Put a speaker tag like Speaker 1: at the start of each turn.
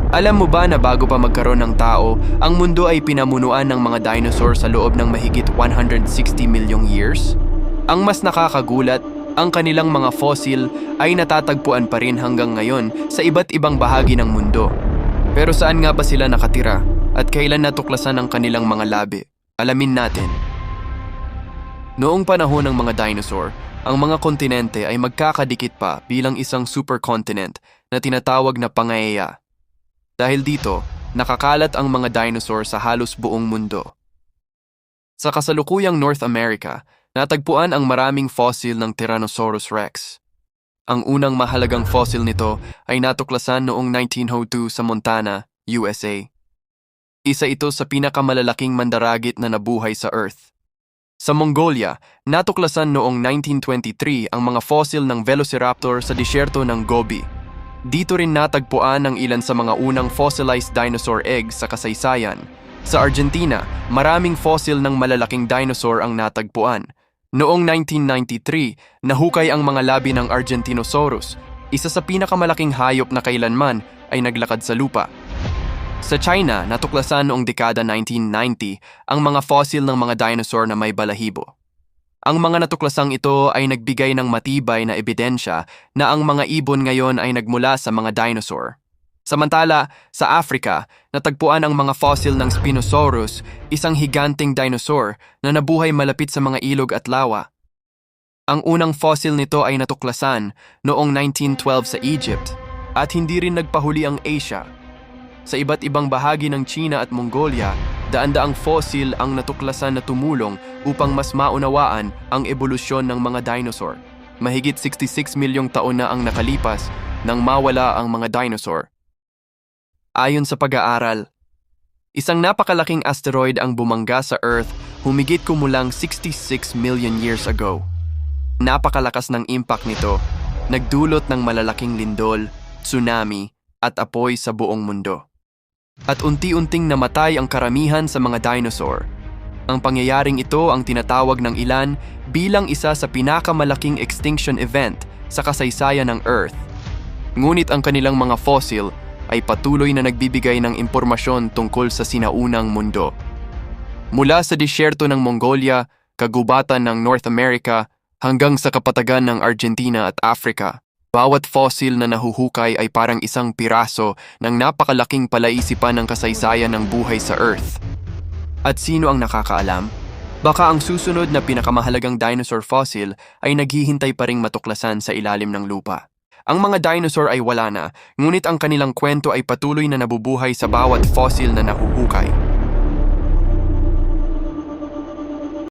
Speaker 1: Alam mo ba na bago pa magkaroon ng tao, ang mundo ay pinamunuan ng mga dinosaur sa loob ng mahigit 160 milyong years? Ang mas nakakagulat, ang kanilang mga fossil ay natatagpuan pa rin hanggang ngayon sa iba't ibang bahagi ng mundo. Pero saan nga ba sila nakatira at kailan natuklasan ang kanilang mga labi? Alamin natin. Noong panahon ng mga dinosaur, ang mga kontinente ay magkakadikit pa bilang isang supercontinent na tinatawag na Pangaea. Dahil dito, nakakalat ang mga dinosaur sa halos buong mundo. Sa kasalukuyang North America, natagpuan ang maraming fossil ng Tyrannosaurus rex. Ang unang mahalagang fossil nito ay natuklasan noong 1902 sa Montana, USA. Isa ito sa pinakamalalaking mandaragit na nabuhay sa Earth. Sa Mongolia, natuklasan noong 1923 ang mga fossil ng Velociraptor sa disyerto ng Gobi. Dito rin natagpuan ang ilan sa mga unang fossilized dinosaur eggs sa kasaysayan. Sa Argentina, maraming fossil ng malalaking dinosaur ang natagpuan. Noong 1993, nahukay ang mga labi ng Argentinosaurus, isa sa pinakamalaking hayop na kailanman ay naglakad sa lupa. Sa China, natuklasan noong dekada 1990 ang mga fossil ng mga dinosaur na may balahibo. Ang mga natuklasang ito ay nagbigay ng matibay na ebidensya na ang mga ibon ngayon ay nagmula sa mga dinosaur. Samantala, sa Africa, natagpuan ang mga fossil ng Spinosaurus, isang higanting dinosaur na nabuhay malapit sa mga ilog at lawa. Ang unang fossil nito ay natuklasan noong 1912 sa Egypt at hindi rin nagpahuli ang Asia. Sa iba't ibang bahagi ng China at Mongolia, daan-daang fossil ang natuklasan na tumulong upang mas maunawaan ang ebolusyon ng mga dinosaur. Mahigit 66 milyong taon na ang nakalipas nang mawala ang mga dinosaur. Ayon sa pag-aaral, isang napakalaking asteroid ang bumangga sa Earth humigit kumulang 66 million years ago. Napakalakas ng impact nito, nagdulot ng malalaking lindol, tsunami, at apoy sa buong mundo. At unti-unting namatay ang karamihan sa mga dinosaur. Ang pangyayaring ito ang tinatawag ng ilan bilang isa sa pinakamalaking extinction event sa kasaysayan ng Earth. Ngunit ang kanilang mga fossil ay patuloy na nagbibigay ng impormasyon tungkol sa sinaunang mundo. Mula sa disyerto ng Mongolia, kagubatan ng North America, hanggang sa kapatagan ng Argentina at Africa, bawat fossil na nahuhukay ay parang isang piraso ng napakalaking palaisipan ng kasaysayan ng buhay sa Earth. At sino ang nakakaalam? Baka ang susunod na pinakamahalagang dinosaur fossil ay naghihintay pa ring matuklasan sa ilalim ng lupa. Ang mga dinosaur ay wala na, ngunit ang kanilang kwento ay patuloy na nabubuhay sa bawat fossil na nahuhukay.